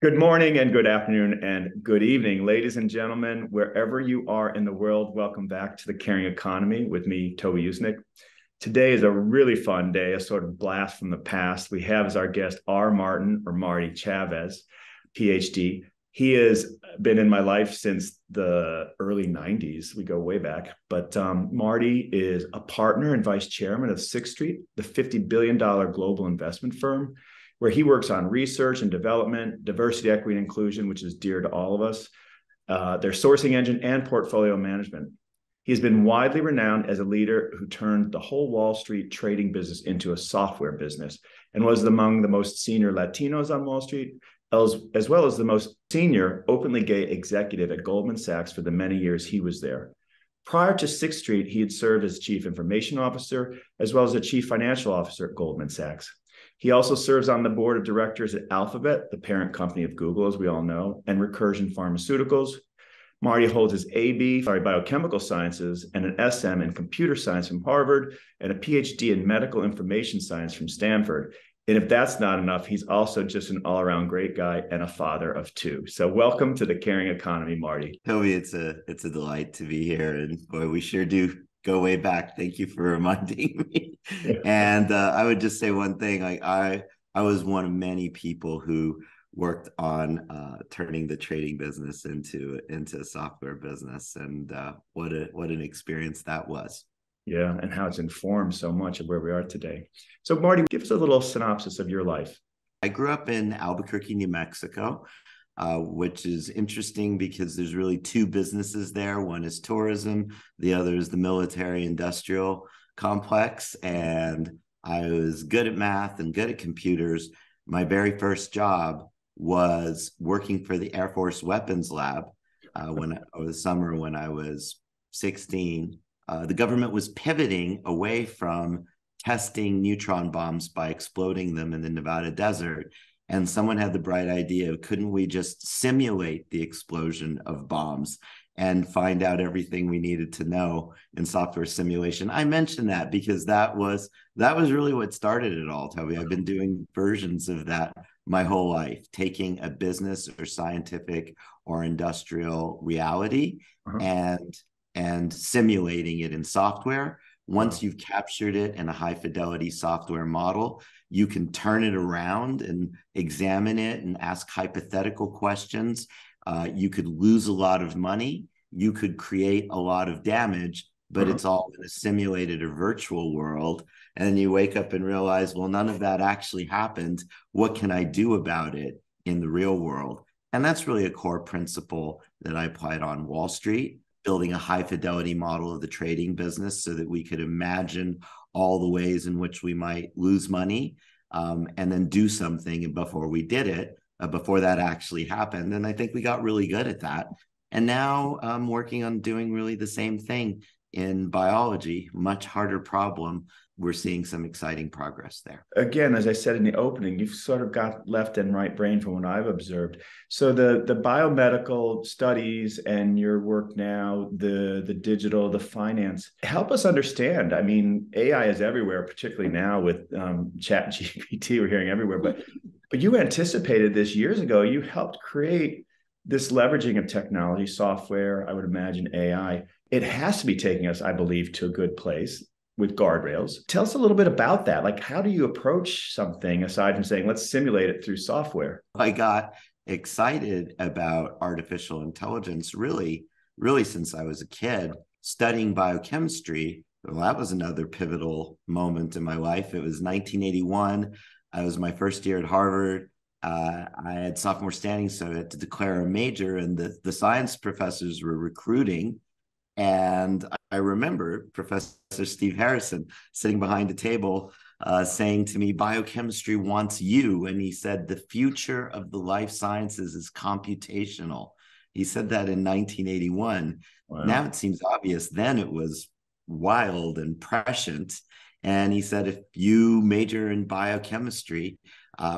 Good morning and good afternoon and good evening, ladies and gentlemen, wherever you are in the world. Welcome back to the Caring Economy with me, Toby Usnik. Today is a really fun day, a sort of blast from the past. We have as our guest Marty Chavez, Ph.D. He has been in my life since the early 90s. We go way back. But Marty is a partner and vice chairman of Sixth Street, the $50 billion global investment firm, where he works on research and development, diversity, equity, and inclusion, which is dear to all of us, their sourcing engine, and portfolio management. He's been widely renowned as a leader who turned the whole Wall Street trading business into a software business and was among the most senior Latinos on Wall Street, as well as the most senior openly gay executive at Goldman Sachs for the many years he was there. Prior to Sixth Street, he had served as chief information officer, as well as a chief financial officer at Goldman Sachs. He also serves on the board of directors at Alphabet, the parent company of Google, as we all know, and Recursion Pharmaceuticals. Marty holds his biochemical sciences and an SM in computer science from Harvard and a PhD in medical information science from Stanford. And if that's not enough, he's also just an all-around great guy and a father of two. So welcome to the Caring Economy, Marty. Toby, it's a delight to be here. And boy, we sure do go way back. Thank you for reminding me. And I would just say one thing. I was one of many people who worked on turning the trading business into a software business, and what an experience that was. Yeah, and how it's informed so much of where we are today. So, Marty, give us a little synopsis of your life. I grew up in Albuquerque, New Mexico, which is interesting because there's really two businesses there. One is tourism, the other is the military industrial complex. And I was good at math and good at computers. My very first job was working for the Air Force Weapons Lab over the summer when I was 16. The government was pivoting away from testing neutron bombs by exploding them in the Nevada desert. And someone had the bright idea of, couldn't we just simulate the explosion of bombs and find out everything we needed to know in software simulation? I mentioned that because that was really what started it all, Toby. I've been doing versions of that my whole life, taking a business or scientific or industrial reality and simulating it in software. Once you've captured it in a high fidelity software model, you can turn it around and examine it and ask hypothetical questions. You could lose a lot of money. You could create a lot of damage, but it's all in a simulated or virtual world. And then you wake up and realize, well, none of that actually happened. What can I do about it in the real world? And that's really a core principle that I applied on Wall Street, building a high fidelity model of the trading business so that we could imagine all the ways in which we might lose money, and then do something before we did it, before that actually happened. And I think we got really good at that. And now I'm working on doing really the same thing in biology, much harder problem. We're seeing some exciting progress there. Again, as I said in the opening, you've sort of got left and right brain from what I've observed. So the biomedical studies and your work now, the digital, the finance, help us understand. I mean, AI is everywhere, particularly now with Chat GPT, we're hearing everywhere. But you anticipated this years ago. You helped create this leveraging of technology, software, I would imagine AI. It has to be taking us, I believe, to a good place with guardrails. Tell us a little bit about that. Like, how do you approach something aside from saying, let's simulate it through software? I got excited about artificial intelligence really since I was a kid, studying biochemistry. Well, that was another pivotal moment in my life. It was 1981. I was my first year at Harvard. I had sophomore standing, so I had to declare a major, and the science professors were recruiting. And I remember Professor Steve Harrison sitting behind a table saying to me, biochemistry wants you. And he said, the future of the life sciences is computational. He said that in 1981. Wow. Now it seems obvious. Then it was wild and prescient. And he said, if you major in biochemistry,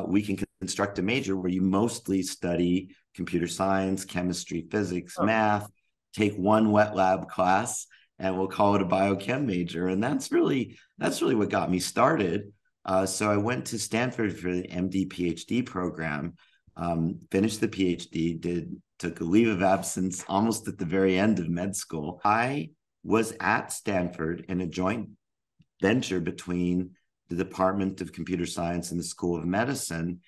we can construct a major where you mostly study computer science, chemistry, physics, math, take one wet lab class, and we'll call it a biochem major. And that's really what got me started. So I went to Stanford for the MD PhD program, finished the PhD, took a leave of absence almost at the very end of med school. I was at Stanford in a joint venture between the Department of Computer Science and the School of Medicine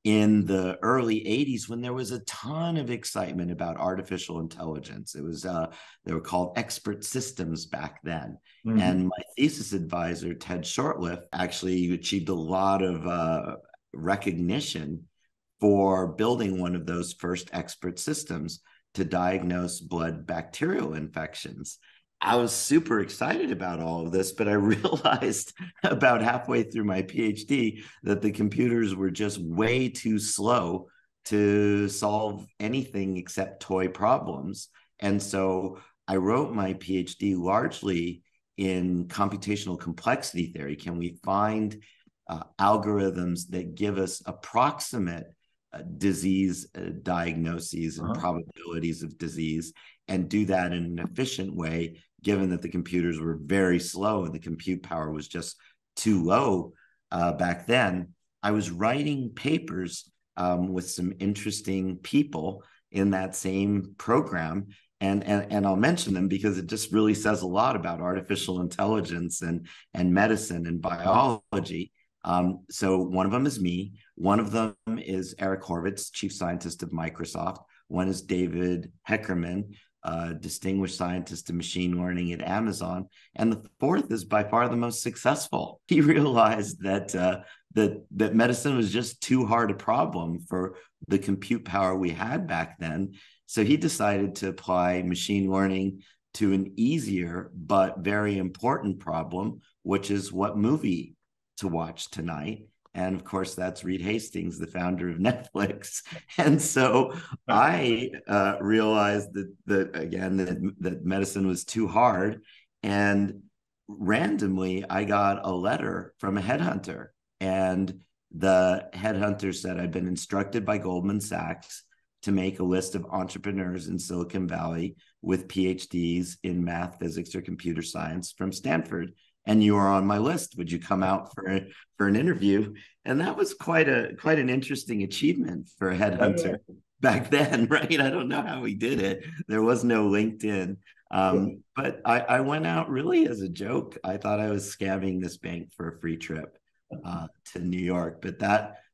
in the early 80s, when there was a ton of excitement about artificial intelligence. It was they were called expert systems back then. Mm-hmm. And my thesis advisor, Ted Shortliff, actually achieved a lot of recognition for building one of those first expert systems to diagnose blood bacterial infections. I was super excited about all of this, but I realized about halfway through my PhD that the computers were just way too slow to solve anything except toy problems. And so I wrote my PhD largely in computational complexity theory. Can we find algorithms that give us approximate disease diagnoses and probabilities of disease, and do that in an efficient way, given that the computers were very slow and the compute power was just too low back then. I was writing papers with some interesting people in that same program. And I'll mention them because it just really says a lot about artificial intelligence and medicine and biology. So one of them is me. One of them is Eric Horvitz, chief scientist of Microsoft. One is David Heckerman, distinguished scientist in machine learning at Amazon. And the fourth is by far the most successful. He realized that medicine was just too hard a problem for the compute power we had back then. So he decided to apply machine learning to an easier but very important problem, which is what movie to watch tonight. And of course, that's Reed Hastings, the founder of Netflix. And so I realized that medicine was too hard. And randomly, I got a letter from a headhunter. And the headhunter said, I've been instructed by Goldman Sachs to make a list of entrepreneurs in Silicon Valley with PhDs in math, physics, or computer science from Stanford. And you are on my list. Would you come out for an interview? And that was quite an interesting achievement for a headhunter back then, right? I don't know how he did it. There was no LinkedIn. But I went out really as a joke. I thought I was scamming this bank for a free trip to New York.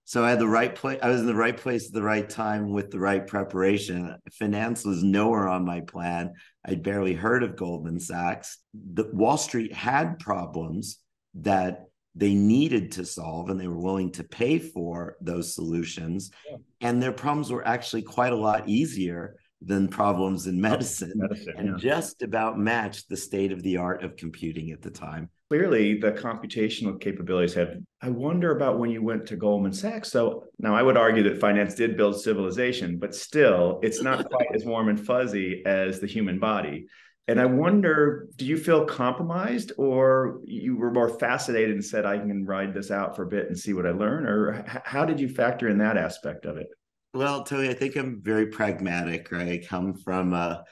So I had the right place. I was in the right place at the right time with the right preparation. Finance was nowhere on my plan. I'd barely heard of Goldman Sachs. Wall Street had problems that they needed to solve, and they were willing to pay for those solutions. Yeah. And their problems were actually quite a lot easier than problems in medicine and just about matched the state of the art of computing at the time. Clearly, the computational capabilities have. I wonder about when you went to Goldman Sachs. So now I would argue that finance did build civilization, but still, it's not quite as warm and fuzzy as the human body. And I wonder, do you feel compromised, or you were more fascinated and said, I can ride this out for a bit and see what I learn? Or how did you factor in that aspect of it? Well, Toby, I think I'm very pragmatic, right? I come from a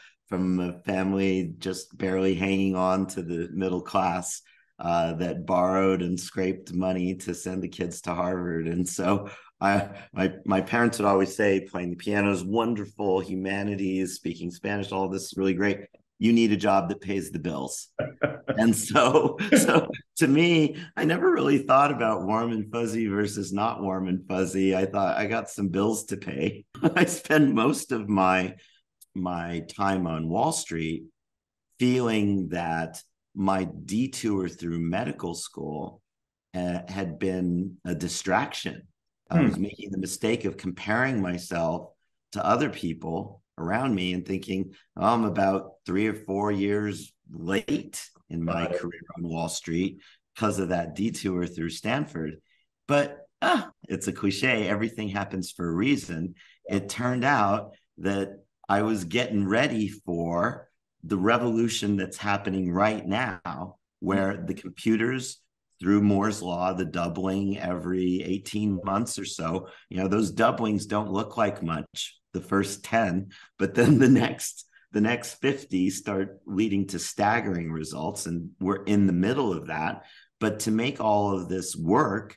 family just barely hanging on to the middle class that borrowed and scraped money to send the kids to Harvard. And so my parents would always say, playing the piano is wonderful, humanities, speaking Spanish, all this is really great. You need a job that pays the bills. And so to me, I never really thought about warm and fuzzy versus not warm and fuzzy. I thought I got some bills to pay. I spend most of my time on Wall Street feeling that my detour through medical school had been a distraction. I was making the mistake of comparing myself to other people around me and thinking, oh, I'm about 3 or 4 years late in my career on Wall Street because of that detour through Stanford. But it's a cliche. Everything happens for a reason. It turned out that I was getting ready for the revolution that's happening right now, where the computers, through Moore's law, the doubling every 18 months or so, those doublings don't look like much the first 10, but then the next 50 start leading to staggering results, and we're in the middle of that. But to make all of this work,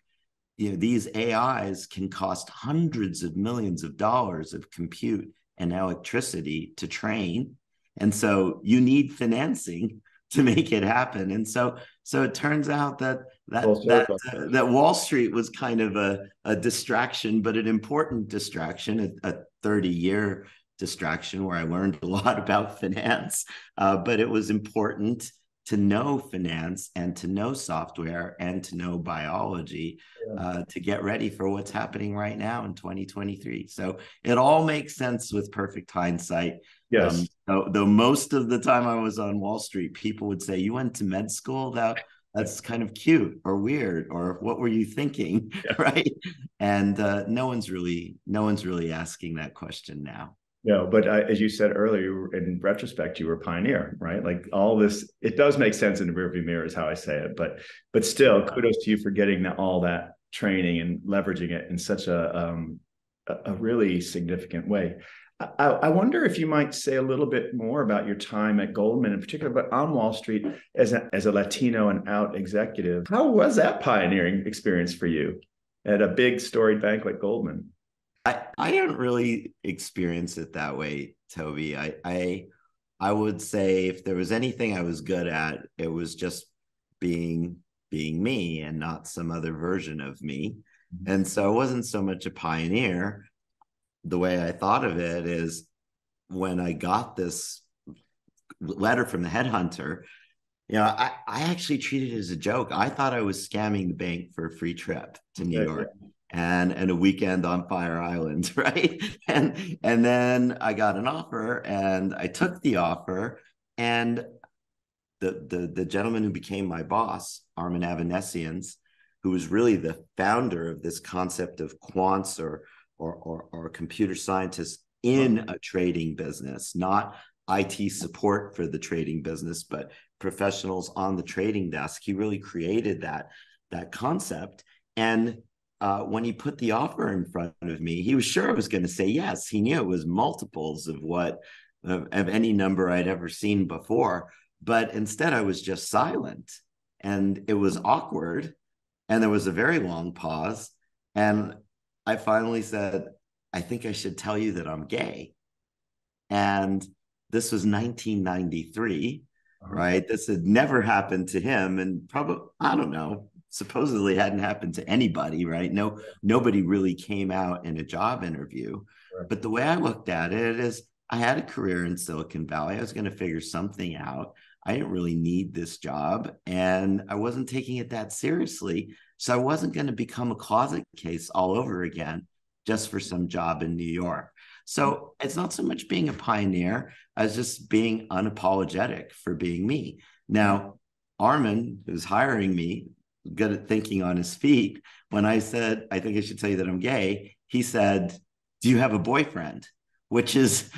these AIs can cost hundreds of millions of dollars of compute and electricity to train. And so you need financing to make it happen. And so it turns out that Wall Street was kind of a distraction, but an important distraction, a 30-year distraction where I learned a lot about finance. But it was important to know finance and to know software and to know biology to get ready for what's happening right now in 2023. So it all makes sense with perfect hindsight. Yes. Though most of the time I was on Wall Street, people would say, "You went to med school? That's kind of cute or weird, or what were you thinking?" Yeah. Right? And no one's really asking that question now. No, but as you said earlier, in retrospect, you were a pioneer, right? Like all this, it does make sense in the rearview mirror, is how I say it. But still, kudos to you for getting all that training and leveraging it in such a really significant way. I wonder if you might say a little bit more about your time at Goldman, in particular, but on Wall Street as a Latino and out executive. How was that pioneering experience for you at a big storied bank like Goldman? I didn't really experience it that way, Toby. I would say if there was anything I was good at, it was just being me and not some other version of me. And so I wasn't so much a pioneer. The way I thought of it is when I got this letter from the headhunter, I actually treated it as a joke. I thought I was scamming the bank for a free trip to New York. And a weekend on Fire Island, right? And then I got an offer, and I took the offer, and the gentleman who became my boss, Armin Avanesians, who was really the founder of this concept of quants or computer scientists in a trading business, not IT support for the trading business, but professionals on the trading desk. He really created that concept. And when he put the offer in front of me, he was sure I was going to say yes. He knew it was multiples of any number I'd ever seen before. But instead, I was just silent, and it was awkward. And there was a very long pause. And I finally said, "I think I should tell you that I'm gay." And this was 1993, right? This had never happened to him. And probably, I don't know, supposedly hadn't happened to anybody, right? Nobody really came out in a job interview. Right. But the way I looked at it is I had a career in Silicon Valley. I was going to figure something out. I didn't really need this job, and I wasn't taking it that seriously. So I wasn't going to become a closet case all over again just for some job in New York. So it's not so much being a pioneer as just being unapologetic for being me. Now, Armin, who's hiring me, good at thinking on his feet. When I said, "I think I should tell you that I'm gay," he said, "Do you have a boyfriend?" Which is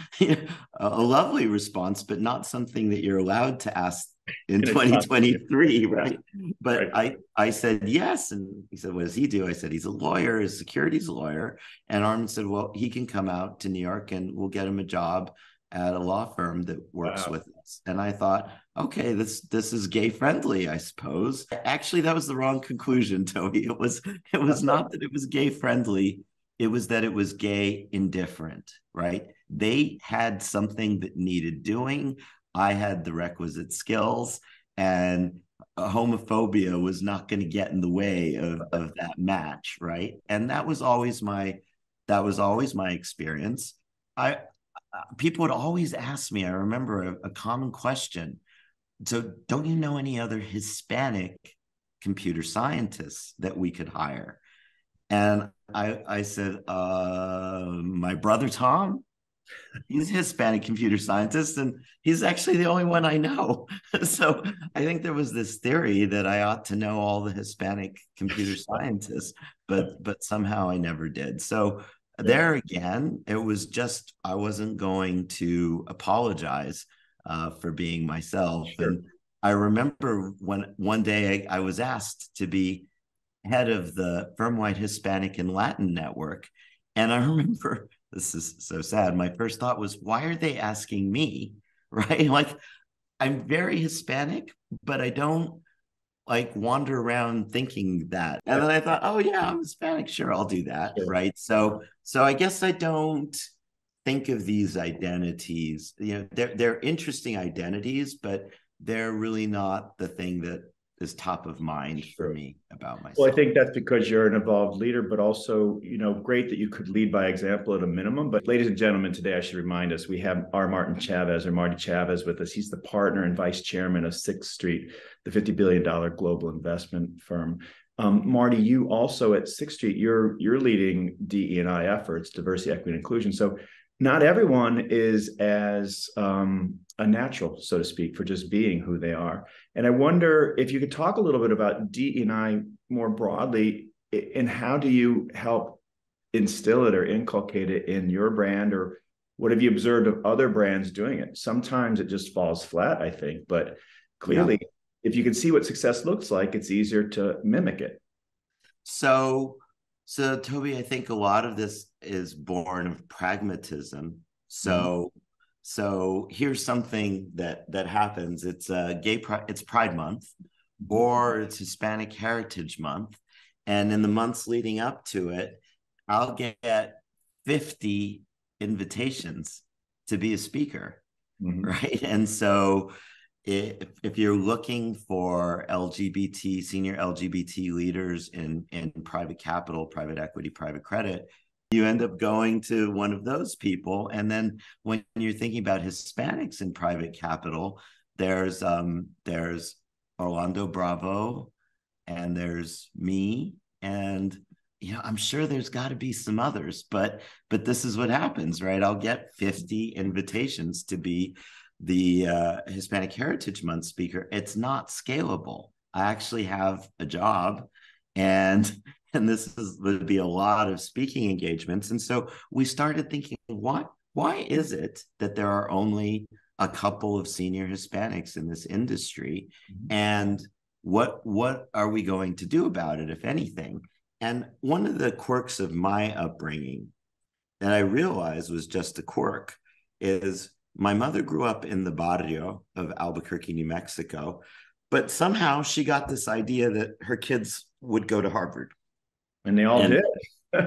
a lovely response, but not something that you're allowed to ask in 2023, right? But right. I said yes. And he said, "What does he do?" I said, "He's a lawyer, his securities lawyer." And Armin said, "Well, he can come out to New York and we'll get him a job at a law firm that works with us." And I thought, okay, this is gay friendly, I suppose. Actually, that was the wrong conclusion, Toby. It was not that it was gay friendly. It was that it was gay indifferent, right? They had something that needed doing. I had the requisite skills, and homophobia was not going to get in the way of that match, right? And that was always my experience. People would always ask me, I remember a common question. "So don't you know any other Hispanic computer scientists that we could hire?" And I said, "My brother Tom, he's a Hispanic computer scientist, and he's actually the only one I know." So I think there was this theory that I ought to know all the Hispanic computer scientists, but somehow I never did. So there again, it was just, I wasn't going to apologize for being myself. Sure. And I remember when one day I was asked to be head of the firm-wide Hispanic and Latin network. And I remember, this is so sad, my first thought was, why are they asking me, right? Like, I'm very Hispanic, but I don't like wander around thinking that. And then I thought, oh yeah, I'm Hispanic. Sure, I'll do that. Sure. Right. So I guess I don't think of these identities, they're interesting identities, but they're really not the thing that is top of mind for Sure. me about Well, I myself. think that's because you're an evolved leader, but also, great that you could lead by example at a minimum. But ladies and gentlemen, today I should remind us we have our Marty Chavez with us. He's the partner and vice chairman of Sixth Street, the $50 billion global investment firm. Marty, you also at Sixth Street, you're leading DE&I efforts, diversity, equity, and inclusion. So not everyone is as a natural, so to speak, for just being who they are. And I wonder if you could talk a little bit about DE&I more broadly, and how do you help instill it or inculcate it in your brand, or what have you observed of other brands doing it? Sometimes it just falls flat, I think, but clearly, Yeah. if you can see what success looks like, it's easier to mimic it. So, so Toby, I think a lot of this is born of pragmatism. Mhm. So here's something that happens. It's it's Pride Month, or it's Hispanic Heritage Month, and in the months leading up to it, I'll get 50 invitations to be a speaker, Mhm. right? And so if you're looking for senior LGBT leaders in private capital, private equity, private credit, you end up going to one of those people. And then when you're thinking about Hispanics in private capital, there's Orlando Bravo, and there's me, and I'm sure there's got to be some others, but this is what happens, right? I'll get 50 invitations to be the Hispanic Heritage Month speaker. It's not scalable. I actually have a job, and would be a lot of speaking engagements. And so we started thinking, why is it that there are only a couple of senior Hispanics in this industry, and what are we going to do about it, if anything? And one of the quirks of my upbringing that I realized was just a quirk is my mother grew up in the barrio of Albuquerque, New Mexico, but somehow she got this idea that her kids would go to Harvard. And they all And did.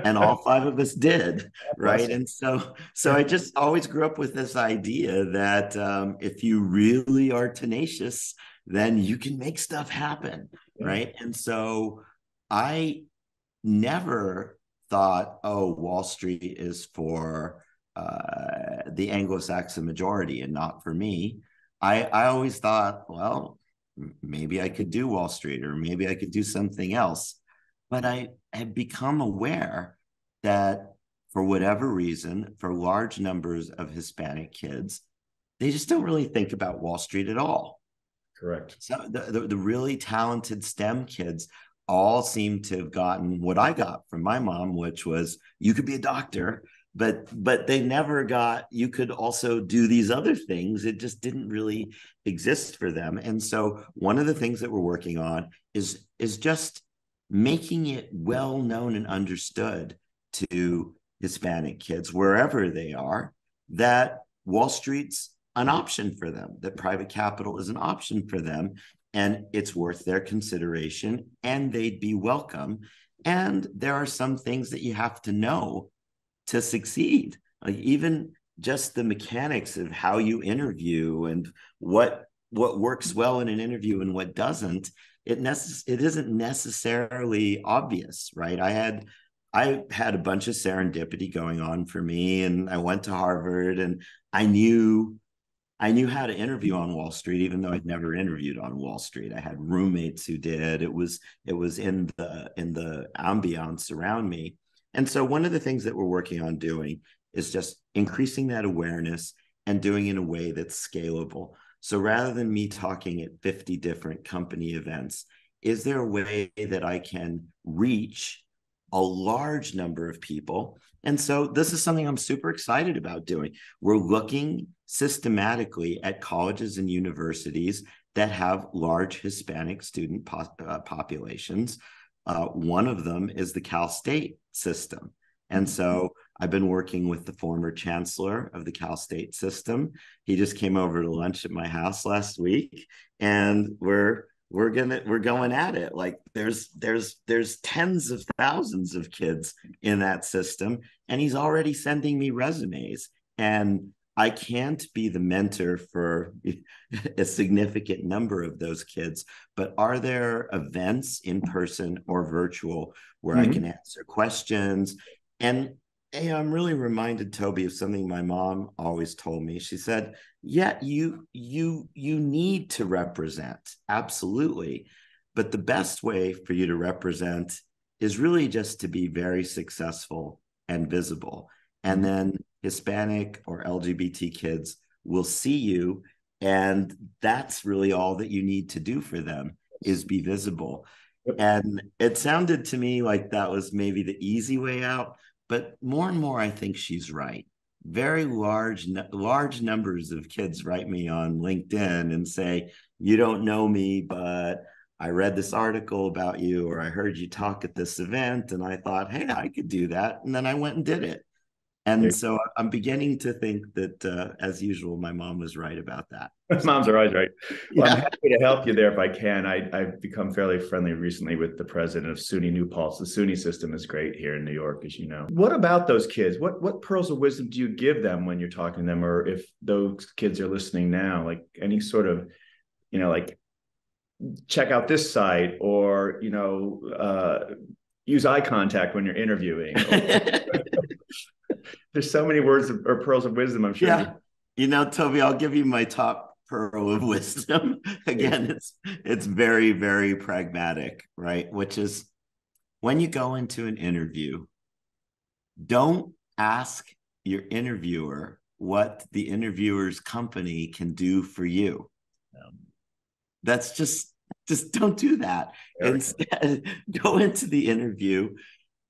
and all five of us did, Bless right? you. And so I just always grew up with this idea that if you really are tenacious, then you can make stuff happen, Yeah. right? And so I never thought, oh, Wall Street is for the Anglo-Saxon majority and not for me. I always thought, well, maybe I could do Wall Street, or maybe I could do something else. But I had become aware that for whatever reason, for large numbers of Hispanic kids, they just don't really think about Wall Street at all. Correct. So the really talented STEM kids all seem to have gotten what I got from my mom, which was you could be a doctor, but they never got you could also do these other things. It just didn't really exist for them. And so one of the things that we're working on is just making it well known and understood to Hispanic kids wherever they are that Wall Street's an option for them, that private capital is an option for them, and it's worth their consideration, and they'd be welcome. And there are some things that you have to know to succeed, like even just the mechanics of how you interview and what works well in an interview and what doesn't. It isn't necessarily obvious, right? I had a bunch of serendipity going on for me, and I went to Harvard, and I knew how to interview on Wall Street, even though I'd never interviewed on Wall Street. I had roommates who did. It was in the ambiance around me. And so one of the things that we're working on doing is just increasing that awareness and doing it in a way that's scalable. So rather than me talking at 50 different company events, is there a way that I can reach a large number of people? And so this is something I'm super excited about doing. We're looking systematically at colleges and universities that have large Hispanic student populations. One of them is the Cal State system. And so I've been working with the former chancellor of the Cal State system. He just came over to lunch at my house last week, and we're we're going at it. Like there's tens of thousands of kids in that system, and he's already sending me resumes, and I can't be the mentor for a significant number of those kids. But are there events in person or virtual where I can answer questions? And hey, I'm really reminded, Toby, of something my mom always told me. She said, yeah, you need to represent, absolutely, but the best way for you to represent is really just to be very successful and visible, and then Hispanic or LGBT kids will see you, and that's really all that you need to do for them, is be visible. And it sounded to me like that was maybe the easy way out, but more and more I think she's right. Very large numbers of kids write me on LinkedIn and say, you don't know me, but I read this article about you, or I heard you talk at this event, and I thought, hey, I could do that. And then I went and did it. And so I'm beginning to think that, as usual, my mom was right about that. Moms are always right. Well, I'm happy to help you there if I can. I've become fairly friendly recently with the president of SUNY New Paltz. The SUNY system is great here in New York, as you know. What about those kids? What pearls of wisdom do you give them when you're talking to them? Or if those kids are listening now, like any sort of, like check out this site, or, use eye contact when you're interviewing. There's so many words or pearls of wisdom, I'm sure. Yeah. Toby, I'll give you my top pearl of wisdom. Again, it's very, very pragmatic, right? Which is, when you go into an interview, don't ask your interviewer what the interviewer's company can do for you. That's just don't do that. Instead, go into the interview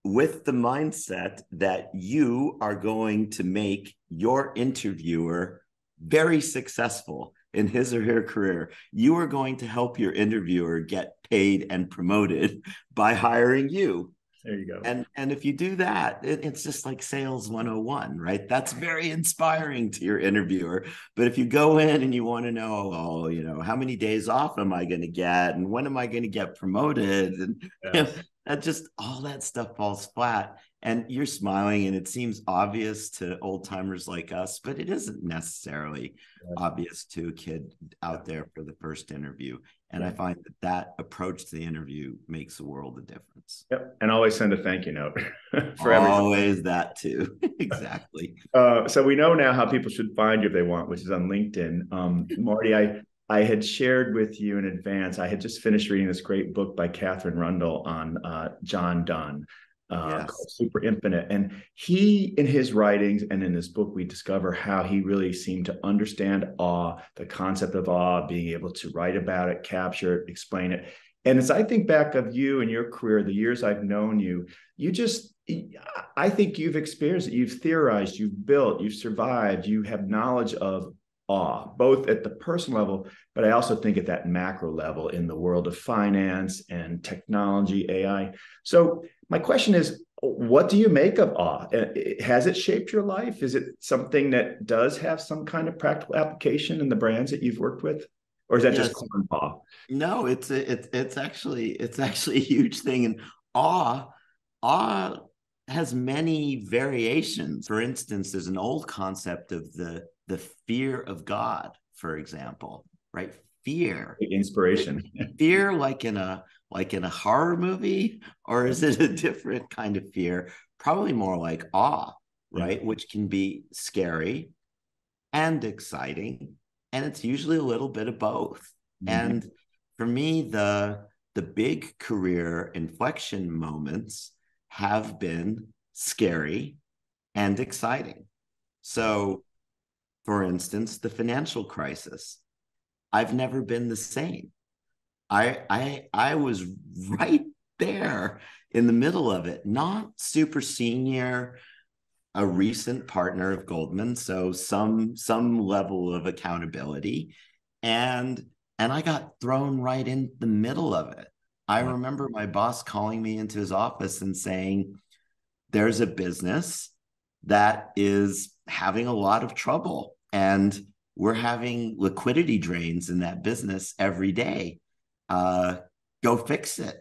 with the mindset that you are going to make your interviewer very successful in his or her career. You are going to help your interviewer get paid and promoted by hiring you. There you go. And if you do that, it's just like sales 101, right? That's very inspiring to your interviewer. But if you go in and you want to know, how many days off am I going to get? And when am I going to get promoted? And that just, all that stuff falls flat. And you're smiling, and it seems obvious to old timers like us, but it isn't necessarily obvious to a kid out there for the first interview. And I find that approach to the interview makes a world of difference. Yep. And always send a thank you note for always that too. Exactly. So we know now how people should find you if they want, which is on LinkedIn. Marty, I had shared with you in advance, I had just finished reading this great book by Catherine Rundle on John Donne, called Super Infinite. And he, in his writings and in this book, we discover how he really seemed to understand awe, the concept of awe, being able to write about it, capture it, explain it. And as I think back of you and your career, the years I've known you, I think you've experienced it, you've theorized, you've built, you've survived, you have knowledge of awe, both at the personal level, but I also think at that macro level in the world of finance and technology, AI. So my question is, what do you make of awe? Has it shaped your life? Is it something that does have some kind of practical application in the brands that you've worked with? Or is that just corn awe? No, it's actually a huge thing. And awe has many variations. For instance, there's an old concept of the fear of God, for example, right? Fear. Inspiration. Fear like in a horror movie, or is it a different kind of fear? Probably more like awe, right? Which can be scary and exciting. And it's usually a little bit of both. And for me, the big career inflection moments have been scary and exciting. So, for instance, the financial crisis. I've never been the same. I was right there in the middle of it, not super senior, a recent partner of Goldman, so some level of accountability, and I got thrown right in the middle of it. I remember my boss calling me into his office and saying, there's a business that is having a lot of trouble, and we're having liquidity drains in that business every day. Go fix it.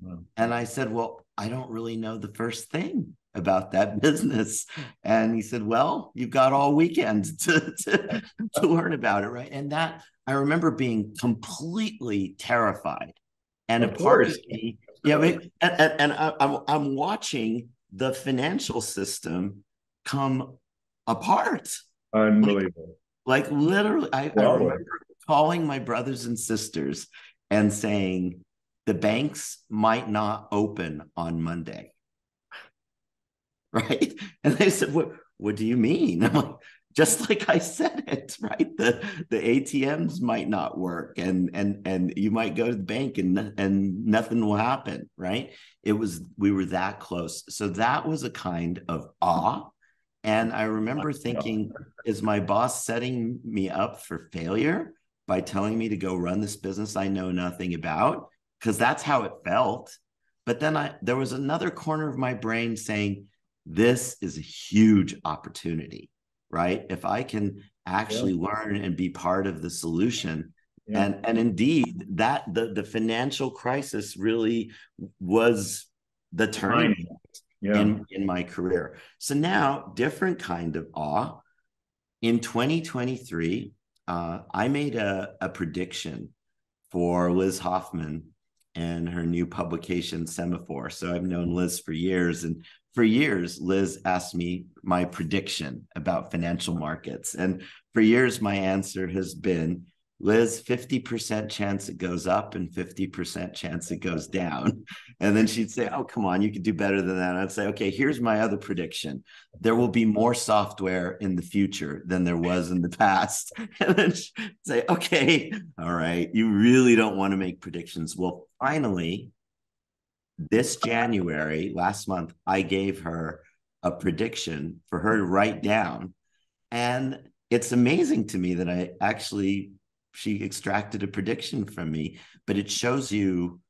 Wow. And I said, well, I don't really know the first thing about that business. And he said, well, you've got all weekend to learn about it, right? And that, I remember being completely terrified. And a Of part of course. me, yeah, and I'm watching the financial system come apart. Like, Unbelievable. like literally, I Well, remember calling my brothers and sisters and saying, the banks might not open on Monday. Right. And they said, what do you mean? I'm like, just like I said it, right? The ATMs might not work and you might go to the bank and nothing will happen, right? We were that close. So that was a kind of awe. And I remember thinking, is my boss setting me up for failure by telling me to go run this business I know nothing about? Because that's how it felt. But then there was another corner of my brain saying, this is a huge opportunity, right? If I can actually learn and be part of the solution. And indeed, that the financial crisis really was the turning point in my career. So now, different kind of awe. In 2023, I made a prediction for Liz Hoffman and her new publication, Semaphore. So I've known Liz for years. And for years, Liz asked me my prediction about financial markets. And for years, my answer has been, Liz, 50% chance it goes up and 50% chance it goes down. And then she'd say, oh, come on, you could do better than that. And I'd say, okay, here's my other prediction. There will be more software in the future than there was in the past. And then she'd say, okay, all right, you really don't want to make predictions. Well, finally, this January, last month, I gave her a prediction for her to write down. And it's amazing to me that she extracted a prediction from me, but it shows you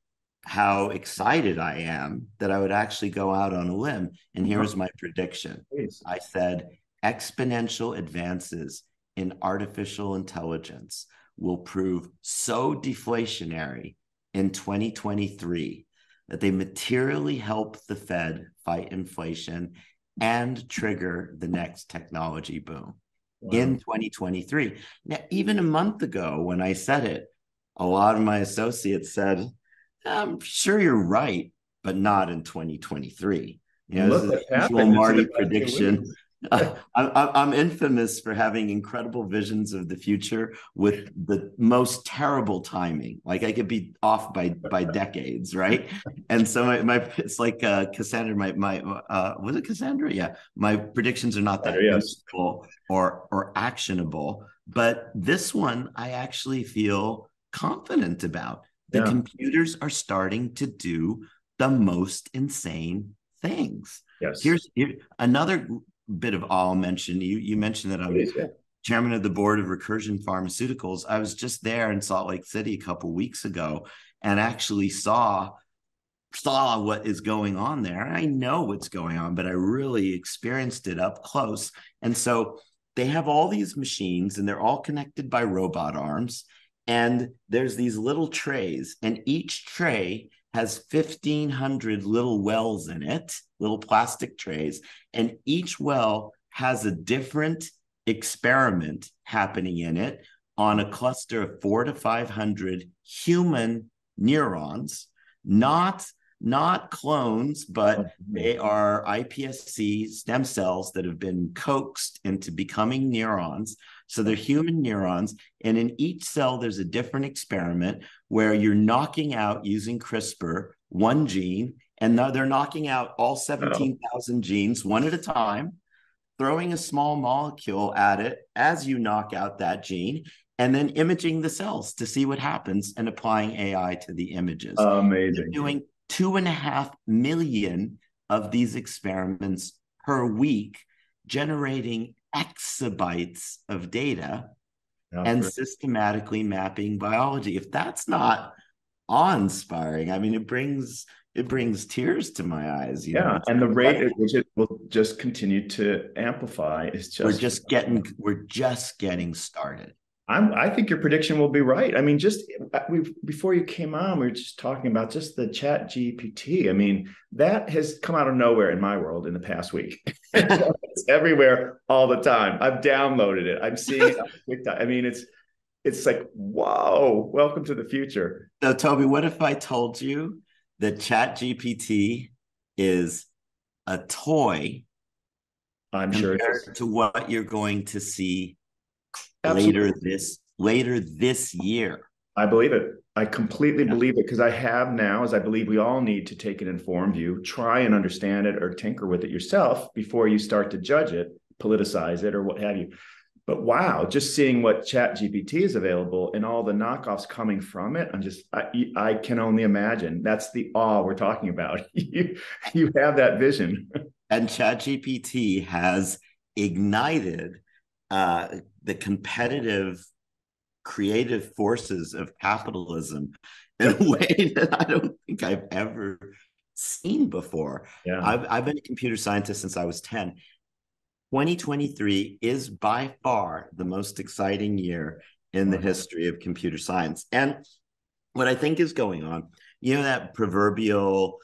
how excited I am that I would actually go out on a limb. And here's my prediction. I said, exponential advances in artificial intelligence will prove so deflationary in 2023 that they materially help the Fed fight inflation and trigger the next technology boom. Wow. In 2023. Now, even a month ago when I said it, a lot of my associates said, I'm sure you're right, but not in 2023. You know, this is a usual Marty prediction. I'm infamous for having incredible visions of the future with the most terrible timing. Like I could be off by decades, right? And so it's like Cassandra. Was it Cassandra? Yeah, my predictions are not that useful or actionable, but this one I actually feel confident about. The computers are starting to do the most insane things. Yes. Here's another bit of I'll mention. You mentioned that I'm chairman of the board of Recursion Pharmaceuticals. I was just there in Salt Lake City a couple of weeks ago and actually saw what is going on there. I know what's going on, but I really experienced it up close. And so they have all these machines and they're all connected by robot arms. And there's these little trays, and each tray has 1,500 little wells in it, little plastic trays, and each well has a different experiment happening in it on a cluster of 400 to 500 human neurons, not clones, but they are iPSC stem cells that have been coaxed into becoming neurons. So they're human neurons. And in each cell, there's a different experiment where you're knocking out, using CRISPR, one gene, and they're knocking out all 17,000 genes one at a time, throwing a small molecule at it as you knock out that gene, and then imaging the cells to see what happens and applying AI to the images. Amazing. They're doing 2.5 million of these experiments per week, generating exabytes of data and systematically mapping biology. If that's not awe-inspiring, I mean, it brings tears to my eyes. And the rate at which it will just continue to amplify is just we're just getting started. I think your prediction will be right. I mean, before you came on, we were just talking about just the Chat GPT. I mean, that has come out of nowhere in my world in the past week. It's everywhere all the time. I've downloaded it. I'm seeing it on TikTok. I mean, it's like, whoa, welcome to the future. So, Toby, what if I told you that Chat GPT is a toy I'm sure it is. compared to what you're going to see Absolutely. later this year? I believe it. I completely Yeah. believe it because I have now, as I believe we all need to take an informed view, try and understand it or tinker with it yourself before you start to judge it, politicize it, or what have you. But wow, just seeing what Chat GPT is available and all the knockoffs coming from it, I can only imagine. That's the awe we're talking about. You have that vision. And ChatGPT has ignited the competitive, creative forces of capitalism in a way that I don't think I've ever seen before. Yeah. I've been a computer scientist since I was 10. 2023 is by far the most exciting year in the history of computer science. And what I think is going on, that proverbial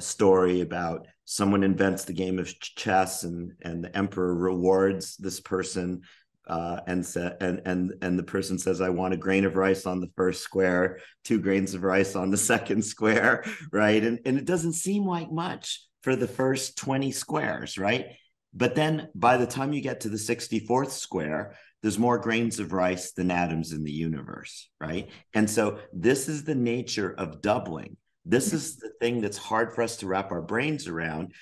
story about someone invents the game of chess and the emperor rewards this person and the person says, I want a grain of rice on the first square, 2 grains of rice on the second square, right? And it doesn't seem like much for the first 20 squares, right? But then by the time you get to the 64th square, there's more grains of rice than atoms in the universe, right? And so this is the nature of doubling. This is the thing that's hard for us to wrap our brains around.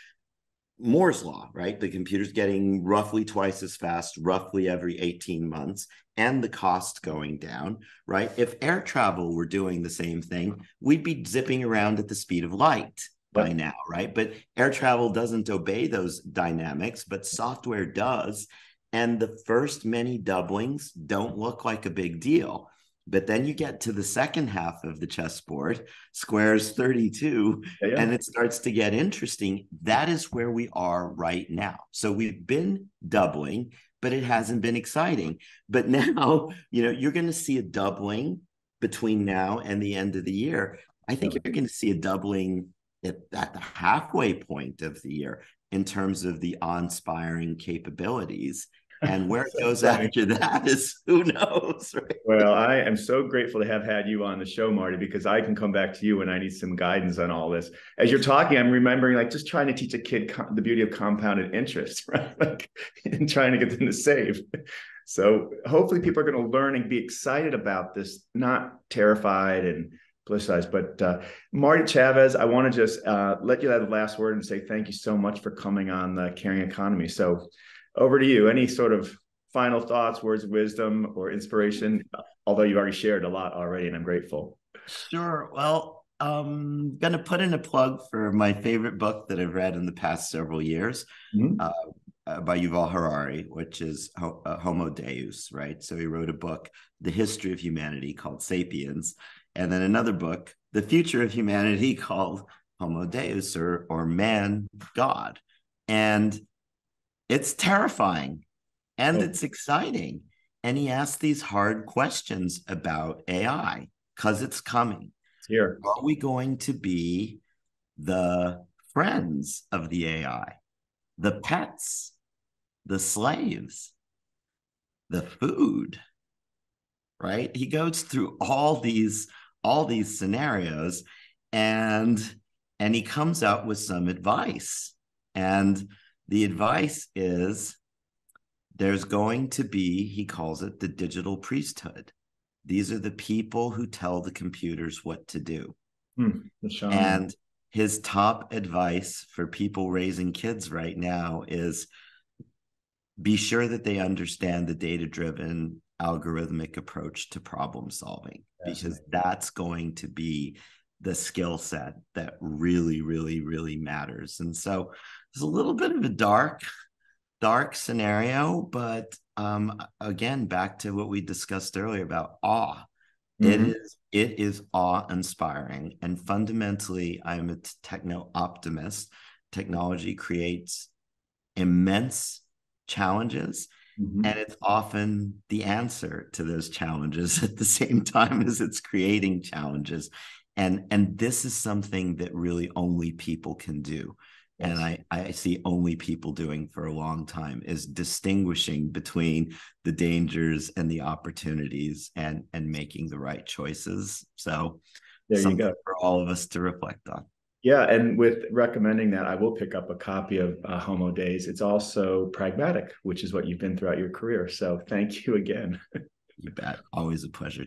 Moore's law, right? The computer's getting roughly twice as fast, roughly every 18 months, and the cost going down, right? If air travel were doing the same thing, we'd be zipping around at the speed of light by now, right? But air travel doesn't obey those dynamics, but software does. And the first many doublings don't look like a big deal. But then you get to the second half of the chessboard, squares 32, and it starts to get interesting. That is where we are right now. So we've been doubling, but it hasn't been exciting. But now, you're going to see a doubling between now and the end of the year. I think you're going to see a doubling at the halfway point of the year in terms of the awe-inspiring capabilities. And where it goes after that is who knows, right? Well, I am so grateful to have had you on the show, Marty, because I can come back to you when I need some guidance on all this. As you're talking, I'm remembering like just trying to teach a kid the beauty of compounded interest, right? Like, and trying to get them to save. So hopefully people are going to learn and be excited about this, not terrified and politicized. But Marty Chavez, I want to just let you have the last word and say thank you so much for coming on the Caring Economy. So over to you. Any sort of final thoughts, words of wisdom, or inspiration? Although you've already shared a lot already, and I'm grateful. Sure. Well, I'm going to put in a plug for my favorite book that I've read in the past several years by Yuval Harari, which is Homo Deus, right? So he wrote a book, The History of Humanity, called Sapiens, and then another book, The Future of Humanity, called Homo Deus, or Man God. And it's terrifying and it's exciting. And he asks these hard questions about AI because it's coming. Here. Are we going to be the friends of the AI, the pets, the slaves, the food, right? He goes through all these scenarios and he comes out with some advice. And the advice is there's going to be, he calls it the digital priesthood. These are the people who tell the computers what to do. And his top advice for people raising kids right now is be sure that they understand the data-driven algorithmic approach to problem solving, because that's going to be the skill set that really, really, really matters. And so it's a little bit of a dark scenario, but again, back to what we discussed earlier about awe. It is awe-inspiring, and fundamentally, I'm a techno-optimist. Technology creates immense challenges, And it's often the answer to those challenges at the same time as it's creating challenges. And this is something that really only people can do. Yes. And I see only people doing for a long time is distinguishing between the dangers and the opportunities and making the right choices. So there you go. For all of us to reflect on. Yeah, and with recommending that, I will pick up a copy of Homo Days. It's also pragmatic, which is what you've been throughout your career. So thank you again. You bet. Always a pleasure.